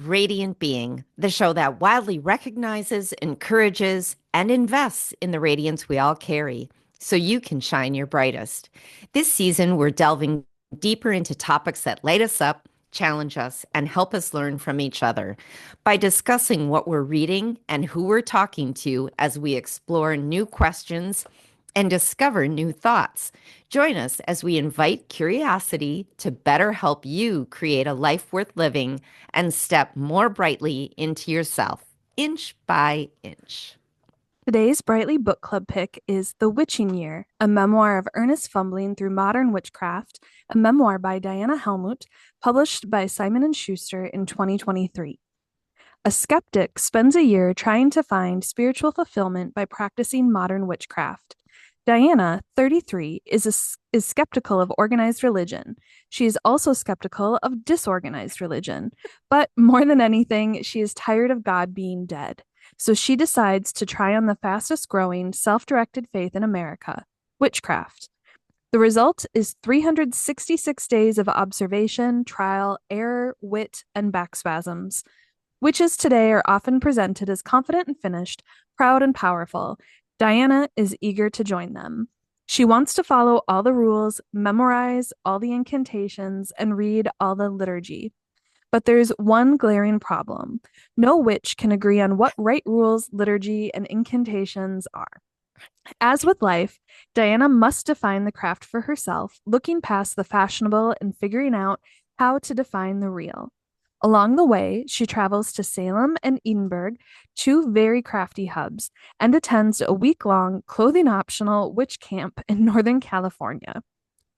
Radiant Being, the show that wildly recognizes, encourages, and invests in the radiance we all carry so you can shine your brightest. This season, we're delving deeper into topics that light us up, challenge us, and help us learn from each other by discussing what we're reading and who we're talking to as we explore new questions and discover new thoughts. Join us as we invite curiosity to better help you create a life worth living and step more brightly into yourself, inch by inch. Today's Brightly Book Club pick is The Witching Year, a memoir of Earnest Fumbling through modern witchcraft, a memoir by Diana Helmuth, published by Simon & Schuster in 2023. A skeptic spends a year trying to find spiritual fulfillment by practicing modern witchcraft. Diana, 33, is skeptical of organized religion. She is also skeptical of disorganized religion. But more than anything, she is tired of God being dead. So she decides to try on the fastest growing self-directed faith in America, witchcraft. The result is 366 days of observation, trial, error, wit, and backspasms. Witches today are often presented as confident and finished, proud and powerful. Diana is eager to join them. She wants to follow all the rules, memorize all the incantations, and read all the liturgy. But there's one glaring problem. No witch can agree on what right rules, liturgy, and incantations are. As with life, Diana must define the craft for herself, looking past the fashionable and figuring out how to define the real. Along the way, she travels to Salem and Edinburgh, two very crafty hubs, and attends a week-long clothing-optional witch camp in Northern California.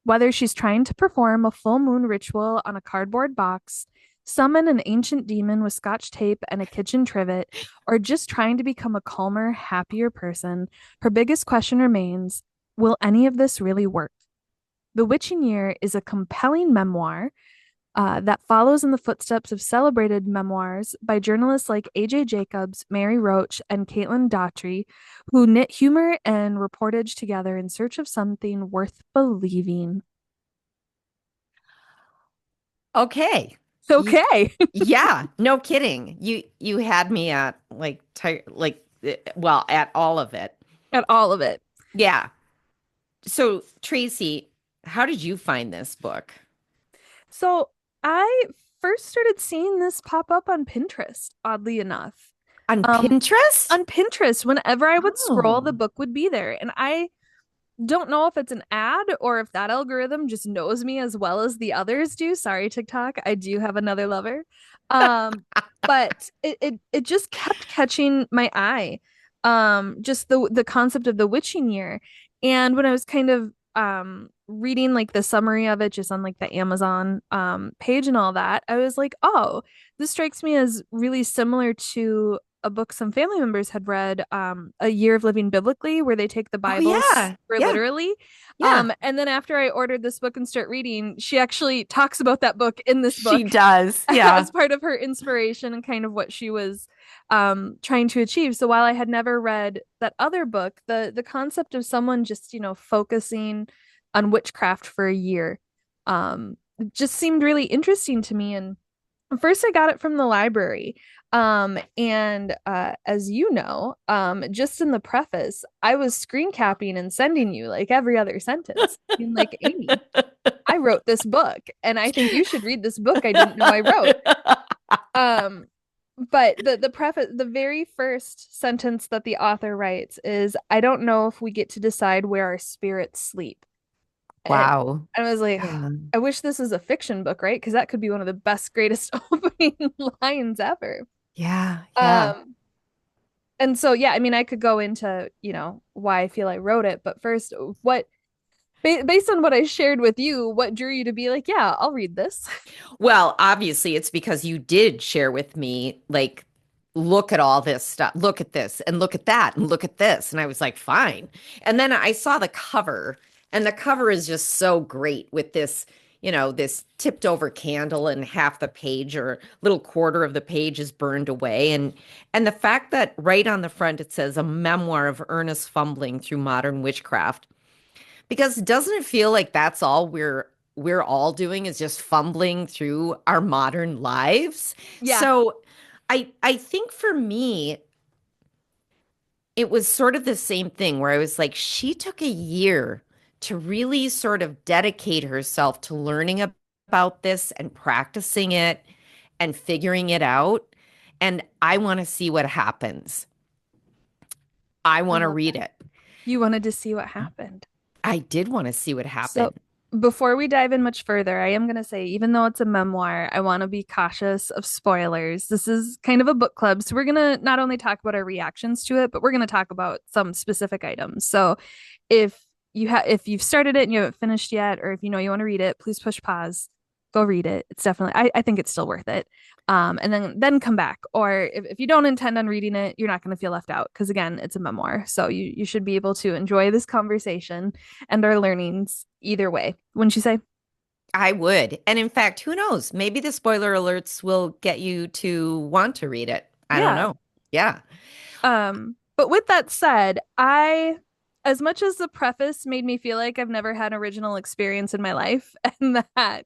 Whether she's trying to perform a full moon ritual on a cardboard box, summon an ancient demon with scotch tape and a kitchen trivet, or just trying to become a calmer, happier person, her biggest question remains, will any of this really work? The Witching Year is a compelling memoir that follows in the footsteps of celebrated memoirs by journalists like A.J. Jacobs, Mary Roach, and Caitlin Daughtry, who knit humor and reportage together in search of something worth believing. Okay. Okay. Yeah, no kidding. You had me at well, at all of it. At all of it. Yeah. So, Tracy, how did you find this book? So I first started seeing this pop up on Pinterest, oddly enough. On Um, Pinterest? on Pinterest, whenever I would scroll, the Oh. book would be there. And I don't know if it's an ad or if that algorithm just knows me as well as the others do. Sorry, TikTok. I do have another lover. Um, but it just kept catching my eye. Just the concept of the witching year. And when I was kind of reading like the summary of it just on like the Amazon page and all that, I was like, oh, this strikes me as really similar to a book some family members had read, A Year of Living Biblically, where they take the Oh Bible yeah. super Yeah. literally. Yeah. And then after I ordered this book and start reading, she actually talks about that book in this She book does. Yeah. as part of her inspiration and kind of what she was trying to achieve. So while I had never read that other book, the concept of someone just, focusing on witchcraft for a year just seemed really interesting to me. And first I got it from the library. And as you know, just in the preface, I was screen capping and sending you like every other sentence. Being like, Amy, I wrote this book and I think you should read this book I didn't know I wrote. Um, but the preface, the very first sentence that the author writes is, I don't know if we get to decide where our spirits sleep. And Wow. I was like, Yeah. I wish this was a fiction book, right? Because that could be one of the best, greatest opening lines ever. Yeah. Yeah. Um, and so yeah, I mean, I could go into, why I feel I wrote it, but first, what based on what I shared with you, what drew you to be like, yeah, I'll read this? Well, obviously, it's because you did share with me, like, look at all this stuff, look at this, and look at that, and look at this. And I was like, fine. And then I saw the cover, and the cover is just so great with this, this tipped over candle, and half the page or little quarter of the page is burned away. And the fact that right on the front it says a memoir of Ernest fumbling through modern witchcraft. Because doesn't it feel like that's all we're we're all doing is just fumbling through our modern lives. Yeah. So I think for me, it was sort of the same thing where I was like, she took a year to really sort of dedicate herself to learning about this and practicing it and figuring it out. And I want to see what happens. I I want to love read that. it. You wanted to see what happened. I did want to see what So happened. before we dive in much further, I am going to say, even though it's a memoir, I want to be cautious of spoilers. This is kind of a book club. So we're going to not only talk about our reactions to it, but we're going to talk about some specific items. So if if you've started it and you haven't finished yet, or if you know you want to read it, please push pause, go read it. It's definitely, I think it's still worth it. And then come back. Or if you don't intend on reading it, you're not going to feel left out because again, it's a memoir. So you should be able to enjoy this conversation and our learnings either way. Wouldn't you say? I would. And in fact, who knows? Maybe the spoiler alerts will get you to want to read it. I don't Yeah. know. Yeah. But with that said, I, as much as the preface made me feel like I've never had an original experience in my life, and that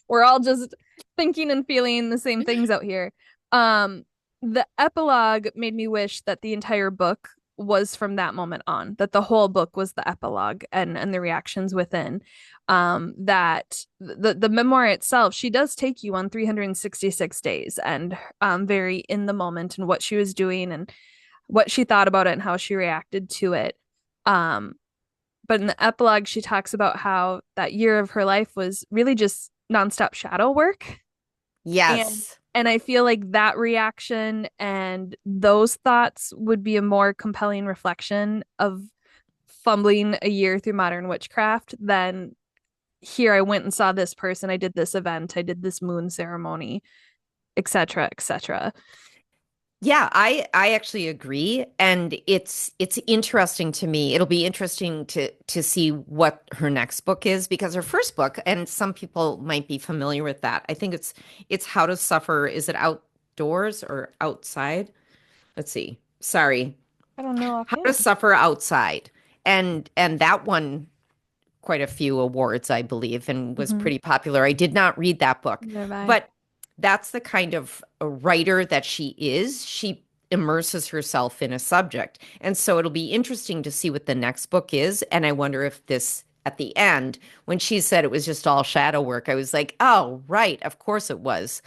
we're all just thinking and feeling the same things out here. Um, the epilogue made me wish that the entire book was from that moment on, that the whole book was the epilogue and the reactions within. That the memoir itself, she does take you on 366 days and very in the moment and what she was doing and what she thought about it and how she reacted to it. Um, but in the epilogue, she talks about how that year of her life was really just nonstop shadow work. And Yes. and I feel like that reaction and those thoughts would be a more compelling reflection of fumbling a year through modern witchcraft than here I went and saw this person, I did this event, I did this moon ceremony, etc., etc. Yeah, I actually agree, and it's interesting to me. It'll be interesting to see what her next book is because her first book, and some people might be familiar with that. I think it's How to Suffer. Is it outdoors or outside? Let's see. Sorry. I don't know How to offhand. Suffer Outside. And that won quite a few awards, I believe, and was Mm-hmm. pretty popular. I did not read that book, Nearby. but that's the kind of a writer that she is. She immerses herself in a subject. And so it'll be interesting to see what the next book is. And I wonder if this, at the end, when she said it was just all shadow work, I was like, oh, right, of course it was.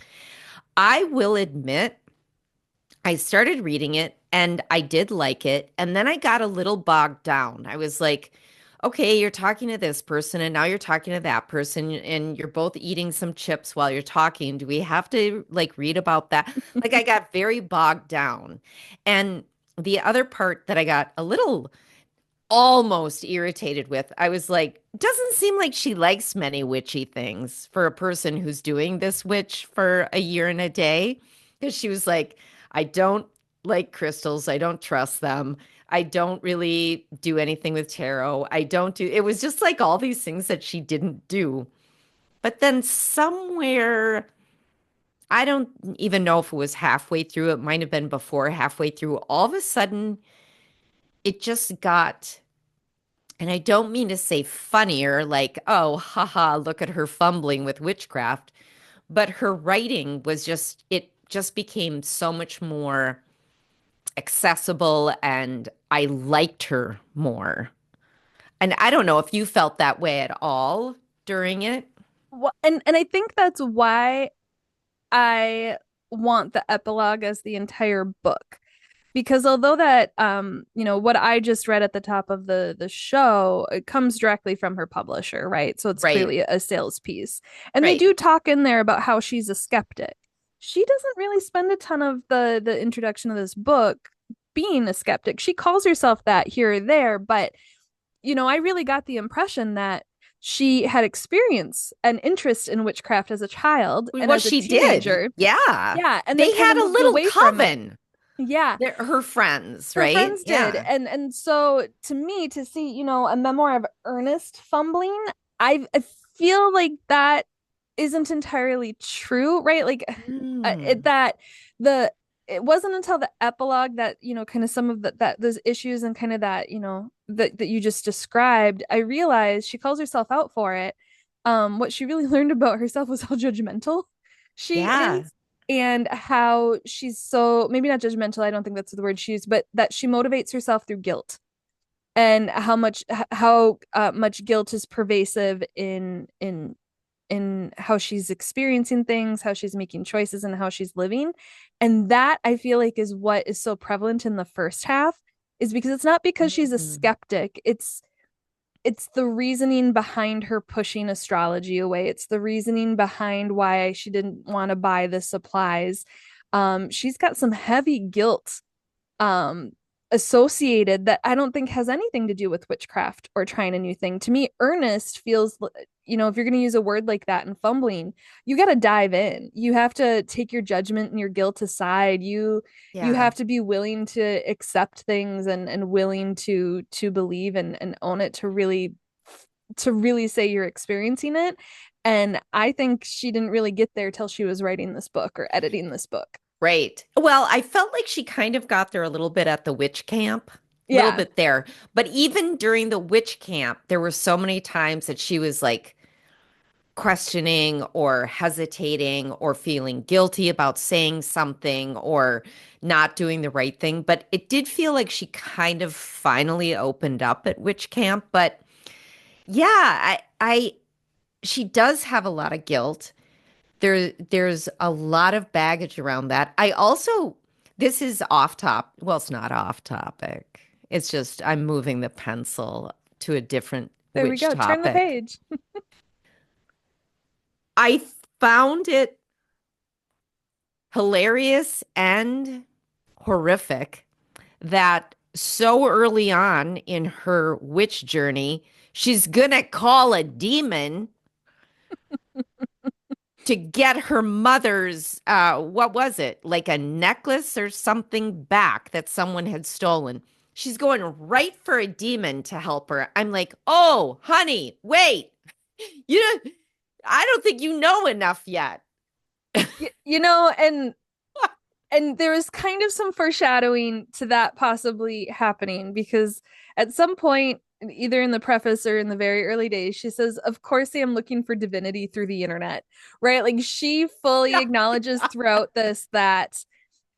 I will admit, I started reading it and I did like it. And then I got a little bogged down. I was like, okay, you're talking to this person and now you're talking to that person and you're both eating some chips while you're talking. Do we have to like read about that? Like I got very bogged down. And the other part that I got a little almost irritated with, I was like, doesn't seem like she likes many witchy things for a person who's doing this witch for a year and a day. Because she was like, I don't like crystals. I don't trust them. I don't really do anything with tarot. I don't do, it was just like all these things that she didn't do. But then somewhere, I don't even know if it was halfway through, it might have been before halfway through, all of a sudden, it just got, and I don't mean to say funnier, like, oh, haha, look at her fumbling with witchcraft, but her writing was just, it just became so much more accessible and I liked her more. And I don't know if you felt that way at all during it. Well, and I think that's why I want the epilogue as the entire book. Because although that what I just read at the top of the show, it comes directly from her publisher, right? So it's Right, clearly a sales piece. And they right. do talk in there about how she's a skeptic. She doesn't really spend a ton of the introduction of this book being a skeptic. She calls herself that here or there, but I really got the impression that she had experience and interest in witchcraft as a child and Well, as a she did. teenager. Yeah. Yeah, and then They kind of had a moved little away from it. coven. Yeah, Her friends, her right? friends did. Yeah. And so to me to see, a memoir of Earnest fumbling, I feel like that isn't entirely true, right? Like Mm. that the it wasn't until the epilogue that, kind of some of that those issues and kind of that, that you just described, I realized she calls herself out for it. What she really learned about herself was how judgmental she Yeah. is, and how she's so, maybe not judgmental, I don't think that's the word she used, but that she motivates herself through guilt, and how much guilt is pervasive in how she's experiencing things, how she's making choices, and how she's living. And that, I feel like, is what is so prevalent in the first half, is because it's not because she's a Mhm. skeptic. It's the reasoning behind her pushing astrology away. It's the reasoning behind why she didn't want to buy the supplies. She's got some heavy guilt um associated that I don't think has anything to do with witchcraft or trying a new thing. To me, earnest feels, if you're going to use a word like that in fumbling, you got to dive in. You have to take your judgment and your guilt aside. You Yeah. have to be willing to accept things, and willing to believe and own it, to really say you're experiencing it. And I think she didn't really get there till she was writing this book or editing this book. Right. Well, I felt like she kind of got there a little bit at the witch camp, a little Yeah. bit there. But even during the witch camp, there were so many times that she was like questioning or hesitating or feeling guilty about saying something or not doing the right thing. But it did feel like she kind of finally opened up at witch camp. But yeah, she does have a lot of guilt. There's a lot of baggage around that. I also, this is off top. Well, it's not off topic. It's just I'm moving the pencil to a different There we witch go. Turn the topic. page. I found it hilarious and horrific that so early on in her witch journey, she's gonna call a demon to get her mother's what was it, like a necklace or something back that someone had stolen. She's going right for a demon to help her. I'm like, oh honey, wait, you know, I don't think you know enough yet. And there is kind of some foreshadowing to that possibly happening, because at some point, either in the preface or in the very early days, she says, "Of course, I am looking for divinity through the internet." Right? Like, she fully Yeah, acknowledges throughout this that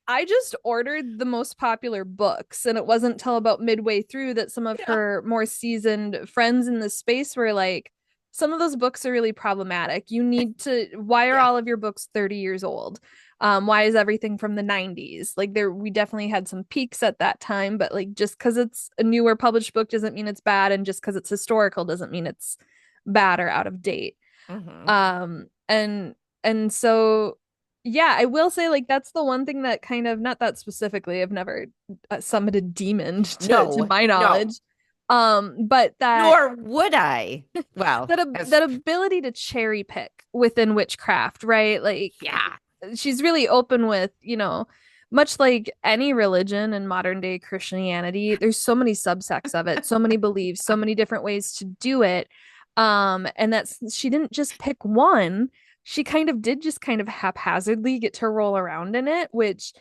I just ordered the most popular books, and it wasn't until about midway through that some of yeah, her more seasoned friends in this space were like, some of those books are really problematic. You need to, why are yeah. all of your books 30 years old? Why is everything from the 90s? Like, there, we definitely had some peaks at that time, but like, just because it's a newer published book doesn't mean it's bad, and just because it's historical doesn't mean it's bad or out of date. Hmm. And so, yeah, I will say, like, that's the one thing that kind of, not that specifically, I've never summoned a demon to No, my no, knowledge. But that nor would I. Well, that ability to cherry pick within witchcraft, right? Like, yeah. she's really open with, much like any religion in modern day Christianity, there's so many subsects of it, so many beliefs, so many different ways to do it. And that's, she didn't just pick one. She kind of did just kind of haphazardly get to roll around in it, which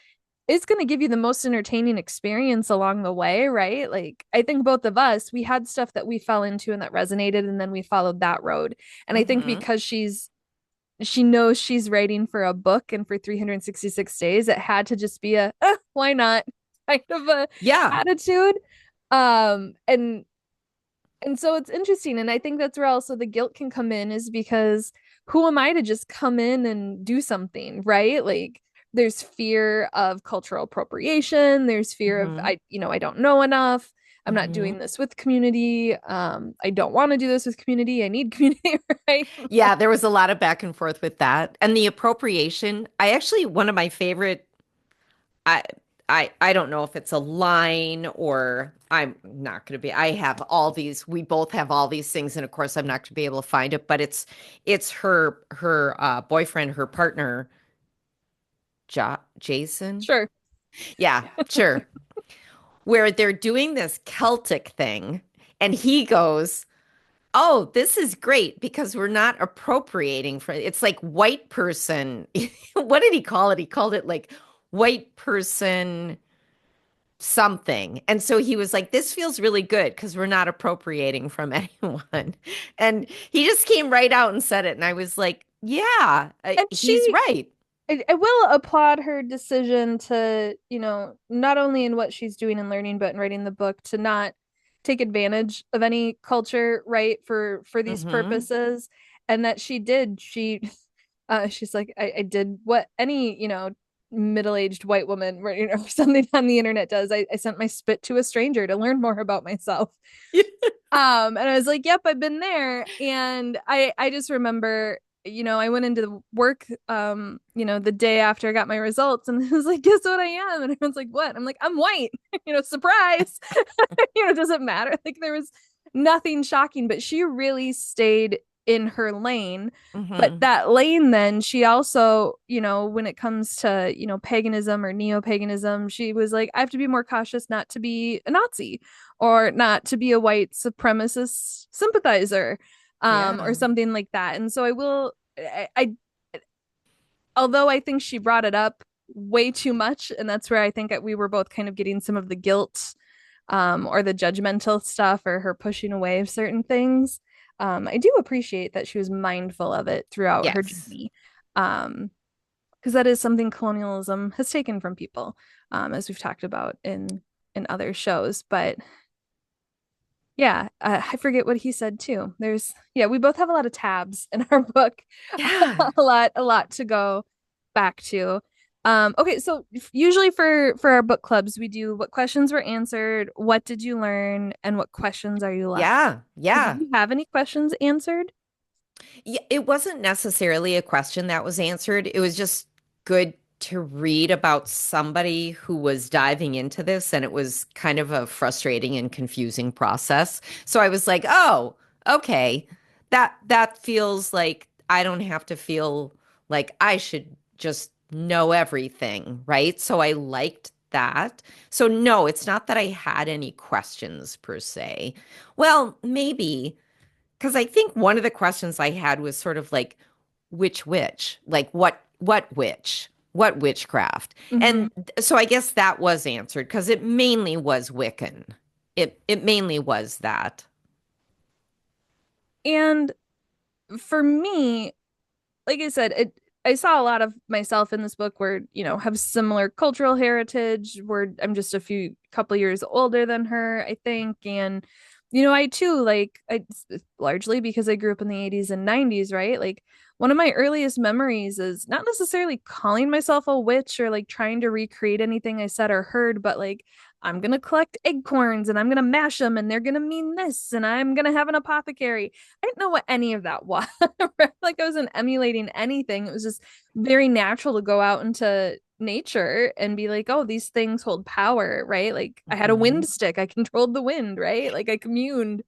is going to give you the most entertaining experience along the way, right? Like, I think both of us, we had stuff that we fell into and that resonated, and then we followed that road. And I think Hmm. because she knows she's writing for a book and for 366 days, it had to just be a why not kind of a Yeah. attitude. And so it's interesting, and I think that's where also the guilt can come in, is because who am I to just come in and do something, right? Like, there's fear of cultural appropriation, there's fear of, Hmm. I don't know enough, I'm not Hmm. doing this with community, I don't want to do this with community, I need community, right? Yeah, there was a lot of back and forth with that. And the appropriation, I actually, one of my favorite, I I don't know if it's a line or I'm not going to be, I have all these, we both have all these things, and of course I'm not going to be able to find it, but it's her boyfriend, her partner, Jason. Sure. Yeah, sure. Where they're doing this Celtic thing, and he goes, oh, this is great because we're not appropriating from it's like white person. What did he call it? He called it like white person something. And so he was like, this feels really good because we're not appropriating from anyone. And he just came right out and said it. And I was like, yeah, And he's right. I will applaud her decision to, not only in what she's doing and learning, but in writing the book, to not take advantage of any culture, right, for these Hmm. purposes. And that she's like, I did what any, middle-aged white woman, or something on the internet does. I sent my spit to a stranger to learn more about myself. And I was like, yep, I've been there. And I just remember, I went into work, the day after I got my results, and I was like, guess what I am? And everyone's like, what? I'm like, I'm white, surprise. Doesn't matter. Like, there was nothing shocking, but she really stayed in her lane. But Hmm. that lane, then she also, when it comes to, paganism or neo-paganism, she was like, I have to be more cautious not to be a Nazi or not to be a white supremacist sympathizer, or Yeah. something like that. And so although I think she brought it up way too much, and that's where I think we were both kind of getting some of the guilt, or the judgmental stuff, or her pushing away of certain things. I do appreciate that she was mindful of it throughout her Yes. journey. Because that is something colonialism has taken from people, as we've talked about in other shows. But yeah, I forget what he said too. Yeah, we both have a lot of tabs in our book, Yeah. a lot to go back to. Okay, so usually for our book clubs, we do what questions were answered, what did you learn, and what questions are you left Yeah. with. Did Yeah. you have any questions answered? Yeah, it wasn't necessarily a question that was answered. It was just good to read about somebody who was diving into this, and it was kind of a frustrating and confusing process. So I was like, "Oh, okay. That feels like I don't have to feel like I should just know everything, right?" So I liked that. So no, it's not that I had any questions per se. Well, maybe. Because I think one of the questions I had was sort of like, which witch? Like what witch? What witchcraft? Mm-hmm. And so I guess that was answered because it mainly was Wiccan. It mainly was that. And for me, like I said, I saw a lot of myself in this book where, have similar cultural heritage, where I'm just a few couple years older than her, I think. And, I too, like, largely because I grew up in the 80s and 90s, right? Like, one of my earliest memories is not necessarily calling myself a witch or like trying to recreate anything I said or heard, but like, I'm gonna collect acorns and I'm gonna mash them and they're gonna mean this and I'm gonna have an apothecary. I didn't know what any of that was. Like, I wasn't emulating anything. It was just very natural to go out into nature and be like, oh, these things hold power, right? Like, I had a wind Mhm. stick. I controlled the wind, right? Like, I communed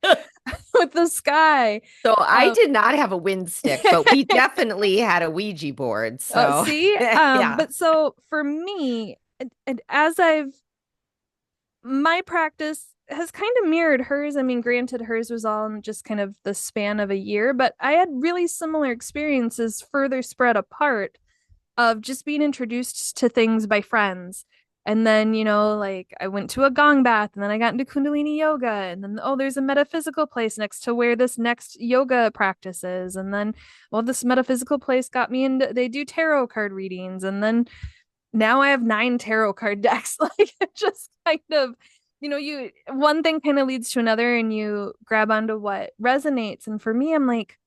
with the sky. So I Um, did not have a wind stick, but we definitely had a Ouija board. oh, So see, yeah. but so for me, and as my practice has kind of mirrored hers. I mean, granted, hers was all in just kind of the span of a year, but I had really similar experiences further spread apart of just being introduced to things by friends. And then, like, I went to a gong bath and then I got into Kundalini yoga. And then, oh, there's a metaphysical place next to where this next yoga practice is. And then, well, this metaphysical place got me into, they do tarot card readings. And then now I have 9 tarot card decks. Like, it just kind of, one thing kind of leads to another and you grab onto what resonates. And for me, I'm like,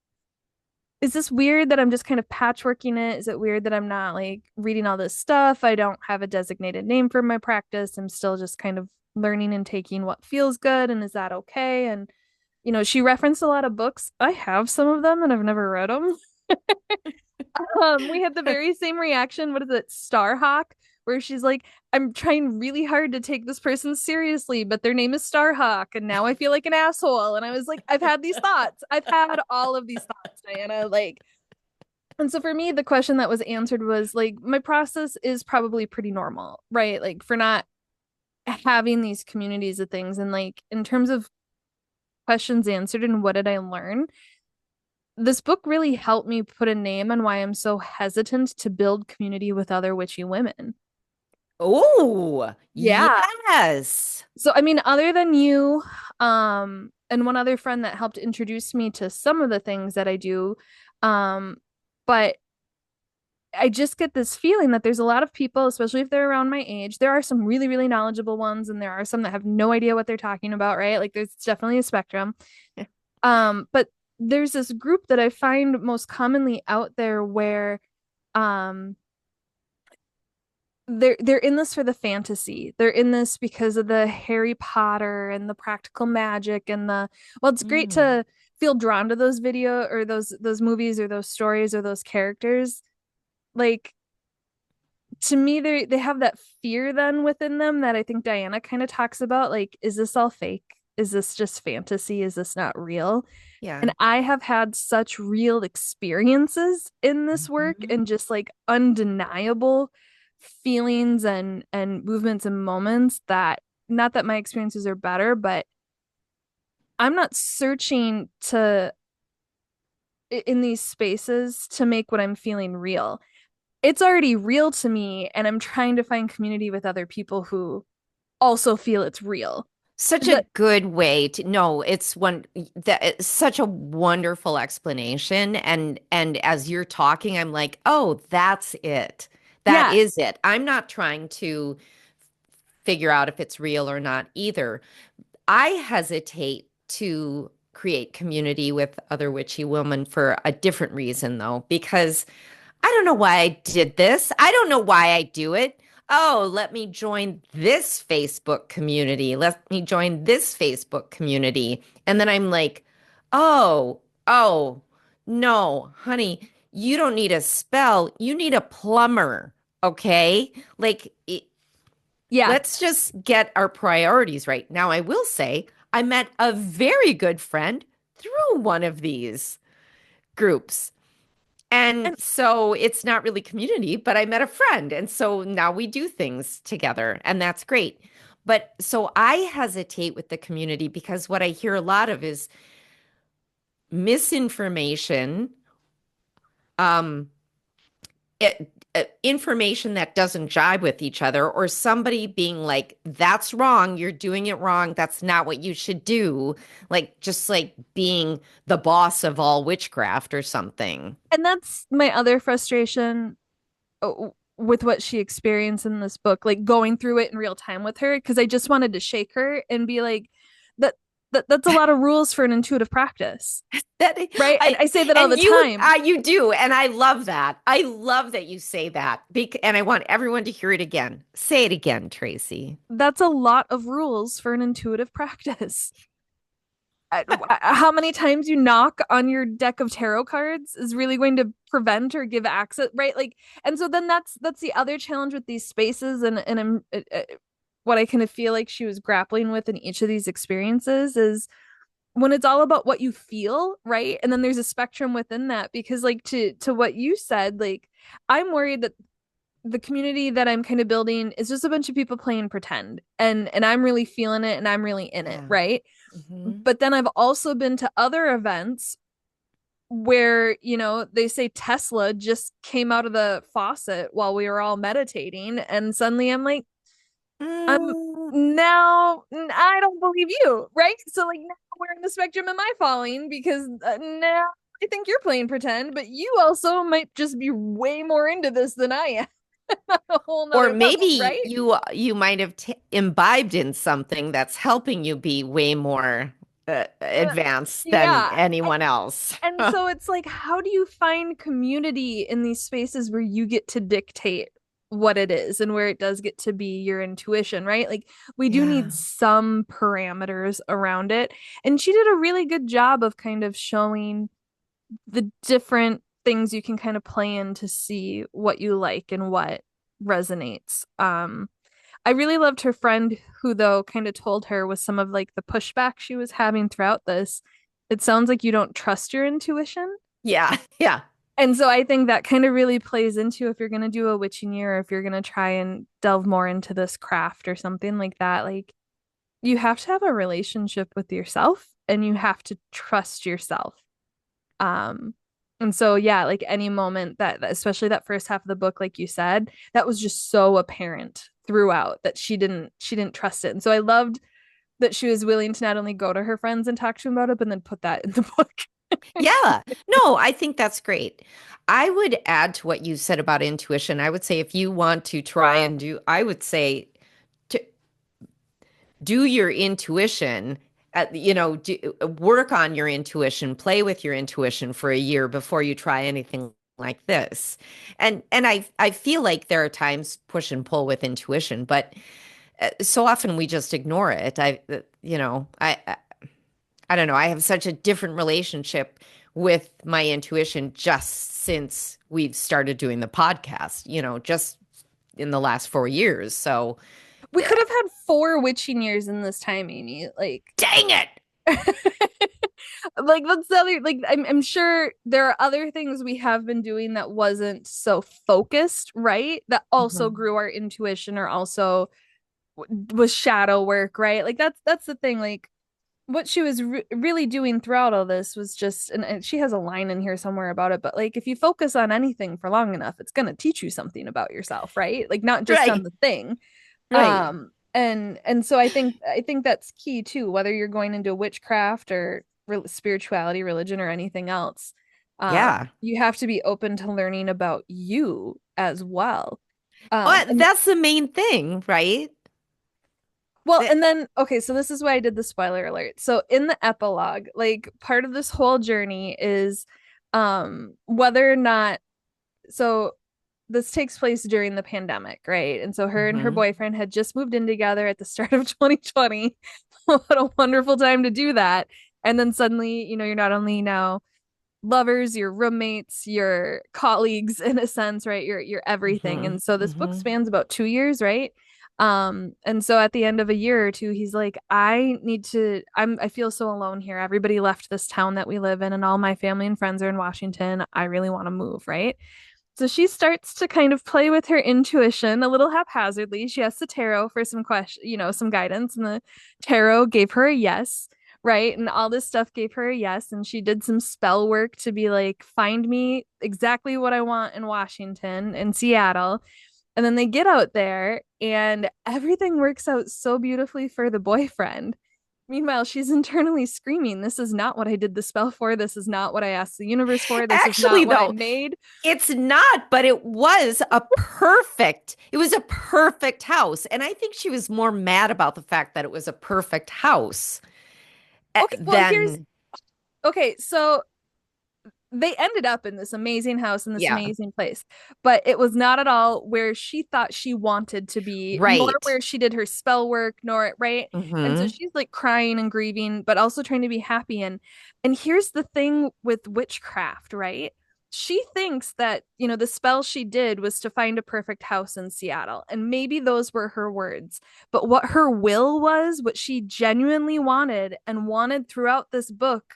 is this weird that I'm just kind of patchworking it? Is it weird that I'm not like reading all this stuff? I don't have a designated name for my practice. I'm still just kind of learning and taking what feels good. And is that okay? And, she referenced a lot of books. I have some of them and I've never read them. We had the very same reaction. What is it? Starhawk, where she's like, I'm trying really hard to take this person seriously, but their name is Starhawk, and now I feel like an asshole. And I was like, I've had these thoughts. I've had all of these thoughts, Diana. Like, and so for me, the question that was answered was like, my process is probably pretty normal, right? Like, for not having these communities of things. And like, in terms of questions answered and what did I learn, this book really helped me put a name on why I'm so hesitant to build community with other witchy women. Oh, Yeah. yes. So I mean, other than you, and one other friend that helped introduce me to some of the things that I do, um, but I just get this feeling that there's a lot of people, especially if they're around my age. There are some really, really knowledgeable ones, and there are some that have no idea what they're talking about, right? Like there's definitely a spectrum. But there's this group that I find most commonly out there where um they're in this for the fantasy. They're in this because of the Harry Potter and the practical magic and the well, it's great Mm, to feel drawn to those video or those movies or those stories or those characters. Like to me, they have that fear then within them that I think Diana kind of talks about. Like, is this all fake? Is this just fantasy? Is this not real? yeah. And I have had such real experiences in this work Mhm. and just like undeniable feelings and movements and moments that not that my experiences are better, but I'm not searching to in these spaces to make what I'm feeling real. It's already real to me, and I'm trying to find community with other people who also feel it's real. Such a That good way to no, it's one that it's such a wonderful explanation. And as you're talking, I'm like, oh, that's it. That yeah. is it. I'm not trying to figure out if it's real or not either. I hesitate to create community with other witchy women for a different reason, though, because I don't know why I did this. I don't know why I do it. Oh, let me join this Facebook community. Let me join this Facebook community. And then I'm like, oh, no, honey, you don't need a spell. You need a plumber. Okay. Yeah. Let's just get our priorities right. Now, I will say, I met a very good friend through one of these groups. And And so it's not really community, but I met a friend. And so now we do things together, and that's great. But so I hesitate with the community because what I hear a lot of is misinformation, um, information that doesn't jibe with each other, or somebody being like, that's wrong, you're doing it wrong, that's not what you should do. Like, just like being the boss of all witchcraft or something. and that's my other frustration with what she experienced in this book, like going through it in real time with her, because I just wanted to shake her and be like, that, that's a lot of rules for an intuitive practice, That right? And I I say that all and the you time. you do, and I love that. I love that you say that. And I want everyone to hear it again. Say it again, Tracy. That's a lot of rules for an intuitive practice. How many times you knock on your deck of tarot cards is really going to prevent or give access, right? Like, and so then that's the other challenge with these spaces, and I'm what I kind of feel like she was grappling with in each of these experiences is when it's all about what you feel, right? And then there's a spectrum within that because, like, to what you said, like, I'm worried that the community that I'm kind of building is just a bunch of people playing pretend, and I'm really feeling it and I'm really in it, Yeah. right? Hmm. But then I've also been to other events where, they say Tesla just came out of the faucet while we were all meditating. And suddenly I'm like, I'm Mm, now, I don't believe you, right? So, like, now where in the spectrum am I falling? Because now I think you're playing pretend, but you also might just be way more into this than I am on a whole or nother level, maybe right? you might have imbibed in something that's helping you be way more Uh, advanced than yeah. anyone else. And so it's like, how do you find community in these spaces where you get to dictate what it is and where it does get to be your intuition, right? Like, we do need Yeah. some parameters around it. And she did a really good job of kind of showing the different things you can kind of play in to see what you like and what resonates. I really loved her friend who, though, kind of told her with some of like the pushback she was having throughout this, it sounds like you don't trust your intuition. Yeah. Yeah. And so I think that kind of really plays into if you're going to do a witching year, or if you're going to try and delve more into this craft or something like that, like you have to have a relationship with yourself and you have to trust yourself. Um, and so, like any moment that, especially that first half of the book, like you said, that was just so apparent throughout that she didn't trust it. And so I loved that she was willing to not only go to her friends and talk to them about it, but then put that in the book. Yeah. No, I think that's great. I would add to what you said about intuition. I would say if you want to try and do, I would say to do your intuition, work on your intuition, play with your intuition for a year before you try anything like this. And I feel like there are times push and pull with intuition, but so often we just ignore it. I don't know. I have such a different relationship with my intuition just since we've started doing the podcast, just in the last 4 years. So, We could have had 4 witching years in this time, Amy. Like, dang it. like that's the other, like I'm sure there are other things we have been doing that wasn't so focused, right? That also Mhm. grew our intuition or also was shadow work, right? Like that's the thing. Like what she was really doing throughout all this was just, and she has a line in here somewhere about it, but like if you focus on anything for long enough, it's going to teach you something about yourself, right? Like not just on Right. the thing. Right. And so I think that's key too, whether you're going into witchcraft or spirituality, religion, or anything else. Yeah. You have to be open to learning about you as well. But And that's the main thing, right? well, That, and then okay, so this is why I did the spoiler alert. So in the epilogue, like part of this whole journey is whether or not, so this takes place during the pandemic, right? And so her and her mhm. boyfriend had just moved in together at the start of 2020. What a wonderful time to do that. And then suddenly, you're not only now lovers, your roommates, your colleagues in a sense, right? You're everything. Mhm. And so this book Mhm. spans about 2 years, right? And so at the end of a year or two, he's like, I feel so alone here. Everybody left this town that we live in, and all my family and friends are in Washington. I really want to move, right? So she starts to kind of play with her intuition a little haphazardly. She asks the tarot for some question, some guidance, and the tarot gave her a yes, right? And all this stuff gave her a yes. And she did some spell work to be like, find me exactly what I want in Washington and Seattle. And then they get out there and everything works out so beautifully for the boyfriend. Meanwhile, she's internally screaming, this is not what I did the spell for. This is not what I asked the universe for. This is Actually, not what I though, made. it's not, but it was a perfect house. And I think she was more mad about the fact that it was a perfect house Okay, well, here's than, okay. So they ended up in this amazing house in this yeah, amazing place, but it was not at all where she thought she wanted to be, nor right. where she did her spell work, nor right. And so Hmm. she's like crying and grieving, but also trying to be happy. And here's the thing with witchcraft, right? She thinks that, the spell she did was to find a perfect house in Seattle. And maybe those were her words. But what her will was, what she genuinely wanted and wanted throughout this book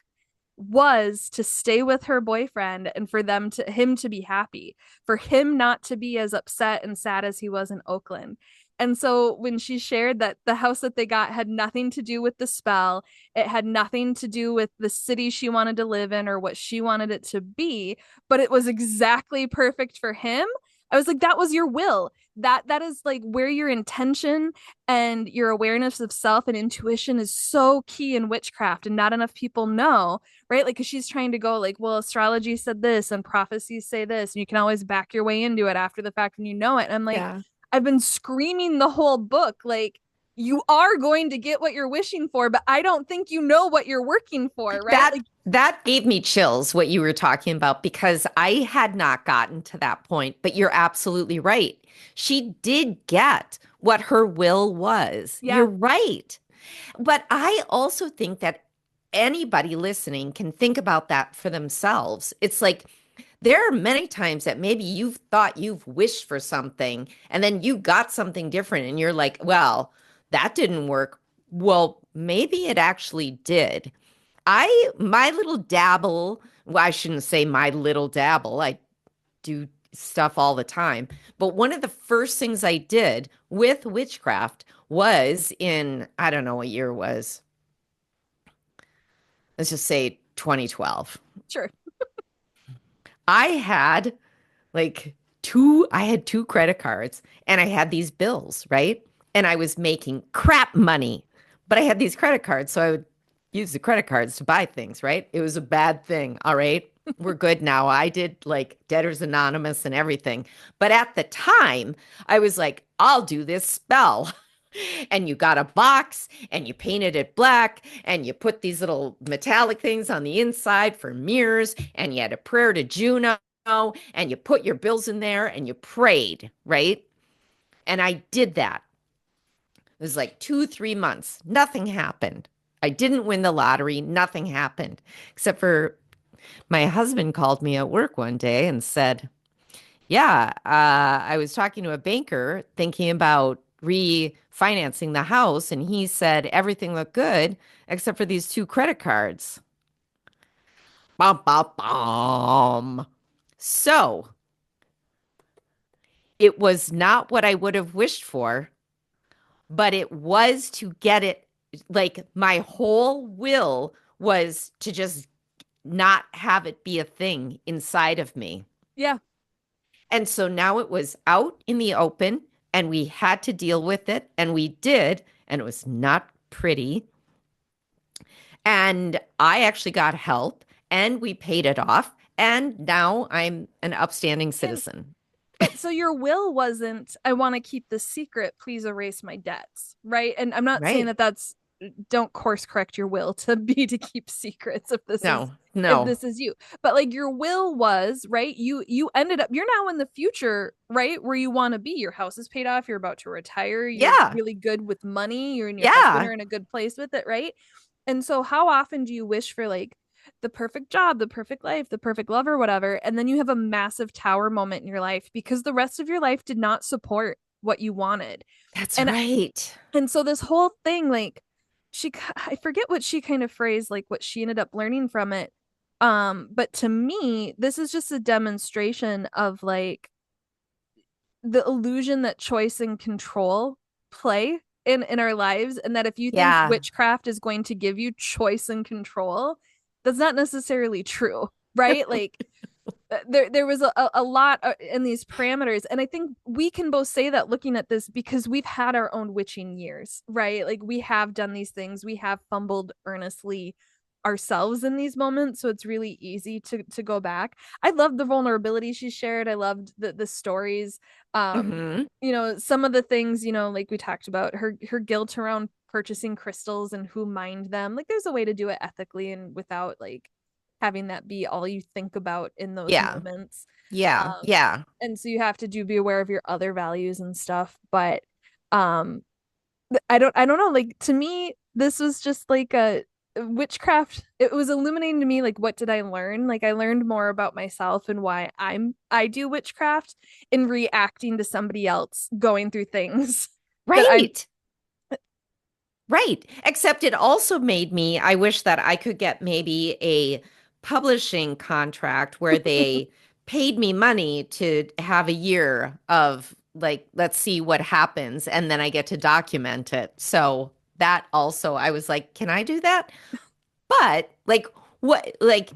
was to stay with her boyfriend and for him to be happy, for him not to be as upset and sad as he was in Oakland. And so when she shared that the house that they got had nothing to do with the spell, it had nothing to do with the city she wanted to live in or what she wanted it to be, but it was exactly perfect for him. I was like, that was your will. That is like where your intention and your awareness of self and intuition is so key in witchcraft, and not enough people know, right? Like, because she's trying to go like, well, astrology said this and prophecies say this, and you can always back your way into it after the fact when you know it. And I'm like, Yeah. I've been screaming the whole book, like, you are going to get what you're wishing for, but I don't think you know what you're working for, right? That Like, that gave me chills what you were talking about because I had not gotten to that point, but you're absolutely right. She did get what her will was. You're yeah, right. But I also think that anybody listening can think about that for themselves. It's like there are many times that maybe you've thought you've wished for something and then you got something different and you're like, well, that didn't work. Well, maybe it actually did. My little dabble, well, I shouldn't say my little dabble. I do stuff all the time. But one of the first things I did with witchcraft was in, I don't know what year it was. Let's just say 2012. sure. I had like I had two credit cards and I had these bills, right? And I was making crap money, but I had these credit cards. So I would use the credit cards to buy things, right? It was a bad thing. All right. We're good now. I did like Debtors Anonymous and everything. But at the time, I was like, I'll do this spell. And you got a box and you painted it black and you put these little metallic things on the inside for mirrors and you had a prayer to Juno and you put your bills in there and you prayed, right? And I did that. It was like 2, 3 months. Nothing happened. I didn't win the lottery. Nothing happened. Except for my husband called me at work one day and said, yeah, I was talking to a banker thinking about refinancing the house, and he said everything looked good except for these two credit cards. Bum, bum, bum. So it was not what I would have wished for, but it was to get it. Like my whole will was to just not have it be a thing inside of me. Yeah. And so now it was out in the open and we had to deal with it. And we did. And it was not pretty. And I actually got help and we paid it off. And now I'm an upstanding And citizen. but so your will wasn't, I want to keep this secret, please erase my debts, right? And I'm not saying Right. that that's, don't course correct your will to be to keep secrets No, if no. this is you. But like your will was, right? You ended up, you're now in the future, right? Where you want to be. Your house is paid off, you're about to retire, you're Yeah. really good with money, you and your husband Yeah. are in a good place with it, right? And so how often do you wish for like the perfect job, the perfect life, the perfect lover, whatever. And then you have a massive tower moment in your life because the rest of your life did not support what you wanted. That's And right. so this whole thing, like I forget what she kind of phrased, like what she ended up learning from it. But to me, this is just a demonstration of like the illusion that choice and control play in our lives, and that if you think Yeah. witchcraft is going to give you choice and control, that's not necessarily true, right? Like there was a lot in these parameters, and I think we can both say that looking at this because we've had our own witching years, right? Like we have done these things, we have fumbled earnestly ourselves in these moments, so it's really easy to go back. I loved the vulnerability she shared. I loved the stories. Hmm. Some of the things, like we talked about her guilt around purchasing crystals and who mined them. Like there's a way to do it ethically and without like having that be all you think about in those Yeah. moments. Yeah. Um, Yeah. and so you have to be aware of your other values and stuff. But um, I don't know. Like to me, this was just like a witchcraft. It was illuminating to me. Like, what did I learn? Like, I learned more about myself and why I do witchcraft in reacting to somebody else going through things that I'm. Right. Right. Except it also made me, I wish that I could get maybe a publishing contract where they paid me money to have a year of like, let's see what happens. And then I get to document it. So that also, I was like, can I do that? But like, what, like,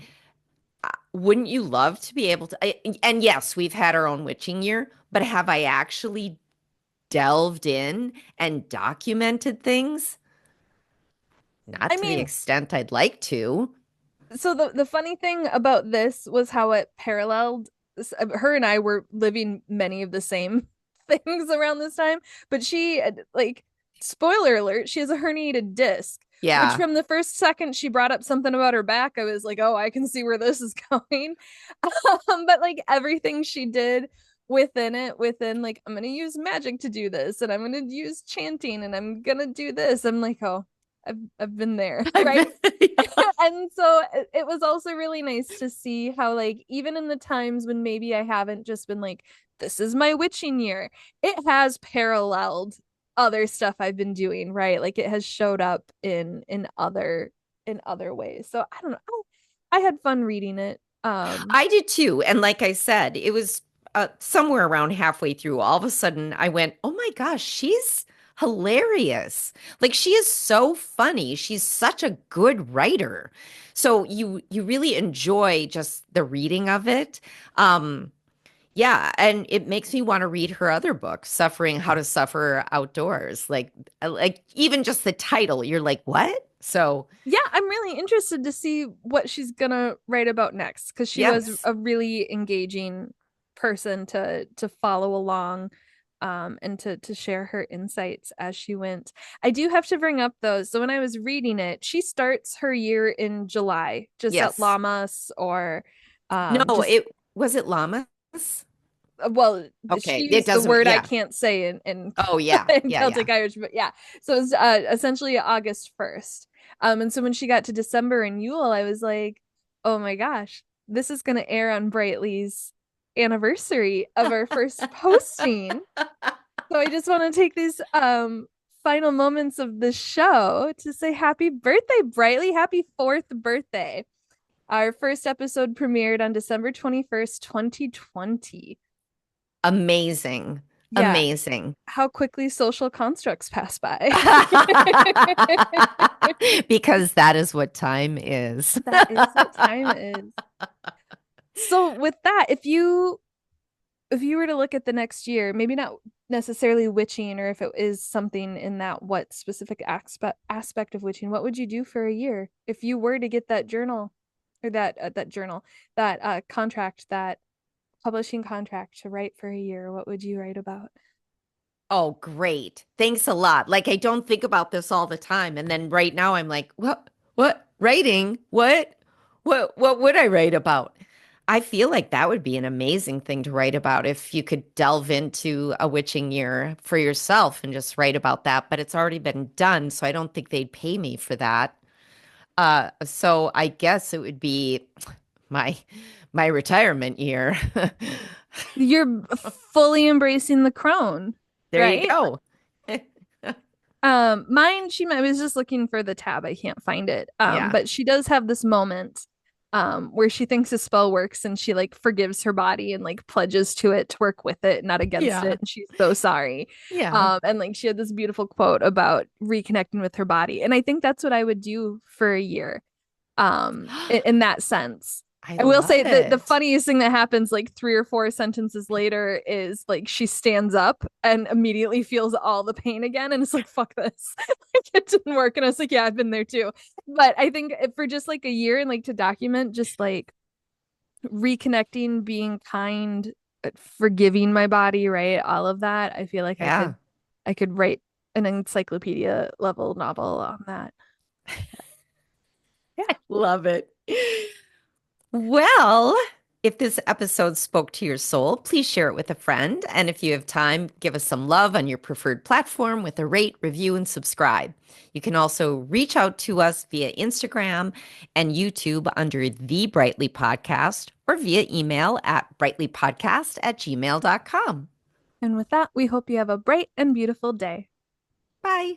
wouldn't you love to be able to? And yes, we've had our own witching year, but have I actually delved in and documented things? Not I to the mean, extent I'd like to. so the funny thing about this was how it paralleled her and I were living many of the same things around this time, but she like spoiler alert, she has a herniated disc, which Yeah. from the first second she brought up something about her back, I was like, "Oh, I can see where this is going." But like everything she did within like I'm going to use magic to do this and I'm going to use chanting and I'm going to do this. I'm like, "Oh, I've been there," I've right? been, yeah. And so it was also really nice to see how like even in the times when maybe I haven't just been like this is my witching year, it has paralleled other stuff I've been doing, right? Like it has showed up in other ways. So I don't know. I had fun reading it. I did too. And like I said, it was somewhere around halfway through. All of a sudden, I went, oh my gosh, she's hilarious. Like she is so funny. She's such a good writer. So you really enjoy just the reading of it. Um, Yeah, and it makes me want to read her other book, Suffering How to Suffer Outdoors. Like even just the title, you're like, "What?" So, Yeah, I'm really interested to see what she's gonna write about next because she was yes. a really engaging person to follow along and to share her insights as she went. I do have to bring up though, so when I was reading it, she starts her year in July, just at Yes. Llamas or No, just it was it llamas? well, she Okay, it used the doesn't word I yeah. can't say in Oh yeah. in Yeah, yeah. Celtic Irish, but yeah. So it's essentially August 1st. And so when she got to December and Yule, I was like, oh my gosh, this is gonna air on Brightly's anniversary of our first posting. So I just want to take these final moments of the show to say happy birthday, Brightly. Happy fourth birthday. Our first episode premiered on December 21st, 2020. Amazing. Yeah, Amazing. how quickly social constructs pass by. Because that is what time is. That is what time is. So with that, if you were to look at the next year, maybe not necessarily witching, or if it is something in that what specific aspect of witching, what would you do for a year if you were to get that journal or that journal that contract that publishing contract to write for a year? What would you write about? Oh, great. Thanks a lot. Like I don't think about this all the time. And then right now I'm like, what? Writing? What? What would I write about? I feel like that would be an amazing thing to write about if you could delve into a witching year for yourself and just write about that. But it's already been done, so I don't think they'd pay me for that. So I guess it would be my my retirement year. You're fully embracing the crone, There you right? go. Mine, I was just looking for the tab. I can't find it. Yeah. But she does have this moment where she thinks a spell works and she like forgives her body and like pledges to it to work with it, not against Yeah. it, and she's so sorry. Yeah. And like she had this beautiful quote about reconnecting with her body. And I think that's what I would do for a year. In that sense. I I will love say that the it. funniest thing that happens like three or four sentences later is like she stands up and immediately feels all the pain again and it's like fuck this. Like it didn't work and I was like yeah, I've been there too. But I think for just like a year and like to document just like reconnecting, being kind, forgiving my body, right? All of that, I feel like Yeah. I could write an encyclopedia level novel on that. Yeah. Love it. Well, if this episode spoke to your soul, please share it with a friend. And if you have time, give us some love on your preferred platform with a rate, review, and subscribe. You can also reach out to us via Instagram and YouTube under The Brightly Podcast or via email at brightlypodcast@gmail.com. And with that, we hope you have a bright and beautiful day. Bye.